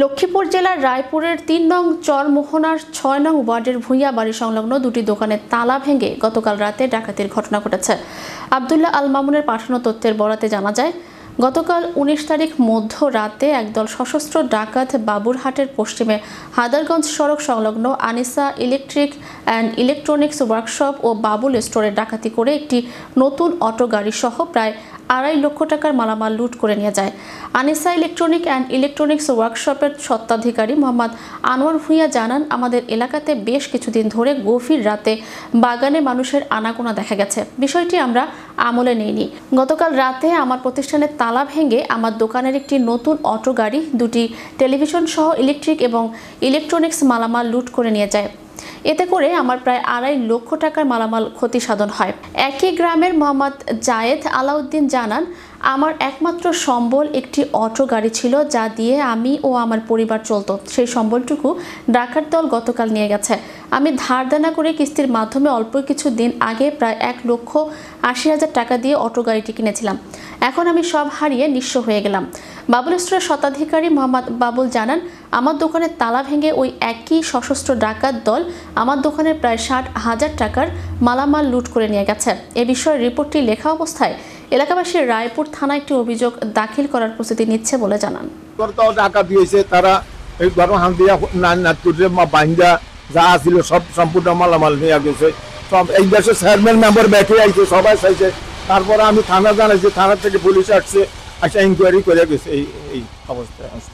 লক্ষ্মীপুর জেলার রায়পুরের ৩ নং চরমোহনার ৬ নং ওয়ার্ডের ভূঁইয়া বাড়ি সংলগ্ন দুটি দোকানের তালা ভেঙে গতকাল রাতে ডাকাতির ঘটনা ঘটেছে। আব্দুল্লাহ আল মামুনের পাঠানো তথ্যের বরাতে জানা যায়, গতকাল ১৯ তারিখ মধ্যরাতে একদল সশস্ত্র ডাকাত বাবুরহাটের পশ্চিমে হায়দারগঞ্জ সড়ক সংলগ্ন Anisa electric and electronics workshop ও বাবুল স্টোরে ডাকাতি করে একটি নতুন অটো গাড়ি সহ প্রায় ২.৫ লক্ষ টাকার মালামাল লুট করে নিয়ে যায়। আনিসা ইলেকট্রনিক অ্যান্ড ইলেকট্রনিক্স ওয়ার্কশপের স্বত্বাধিকারী মোহাম্মদ আনোয়ার ভূঁইয়া জানান, আমাদের এলাকাতে বেশ কিছুদিন ধরে গভীর রাতে বাগানে মানুষের আনাগোনা দেখা গেছে। বিষয়টি আমরা আমলে নেইনি। গতকাল রাতে আমার প্রতিষ্ঠানের তালা ভেঙে আমার দোকানের একটি নতুন অটো গাড়ি, দুটি টেলিভিশন সহ ইলেকট্রিক এবং ইলেকট্রনিক্স মালামাল লুট করে নিয়ে যায়। এতে করে আমার প্রায় ২.৫ লক্ষ টাকার মালামাল ক্ষতি সাধন হয়। একই গ্রামের মোহাম্মদ জায়েদ আলাউদ্দিন জানান, আমার একমাত্র সম্বল একটি অটো গাড়ি ছিল, যা দিয়ে আমি ও আমার পরিবার চলত। সেই সম্বলটুকু ডাকাত দল গতকাল নিয়ে গেছে। আমি ধার দেনা করে কিস্তির মাধ্যমে অল্প কিছু দিন আগে প্রায় ১,৮০,০০০ টাকা দিয়ে অটো গাড়িটি কিনেছিলাম। এখন আমি সব হারিয়ে নিঃস্ব হয়ে গেলাম। বাবুল স্টোরের স্বত্বাধিকারী মোহাম্মদ বাবুল জানান, আমার দোকানের তালা ভেঙে ওই একই সশস্ত্র ডাকাত দল আমার দোকানের প্রায় ৬০,০০০ টাকার মালামাল লুট করে নিয়ে গেছে। এ বিষয়ে রিপোর্টটি লেখা অবস্থায় এলাকাবাসী রায়পুর থানায় একটি অভিযোগ দাখিল করার প্রস্তুতি নিচ্ছে বলে জানান। টাকা দিয়েছে তারা, এই ধরো হান্দিয়া বান্ধা যা ছিল সব সম্পূর্ণ মালামাল নিয়ে গেছে। সব এই দেশের চেয়ারম্যান মেম্বার ব্যাকে আইছে, সবাই চাইছে। তারপরে আমি থানা জানাইছি, থানা থেকে পুলিশ আসছে, আচ্ছা ইনকোয়ারি করে গেছে। এই অবস্থায় আছে।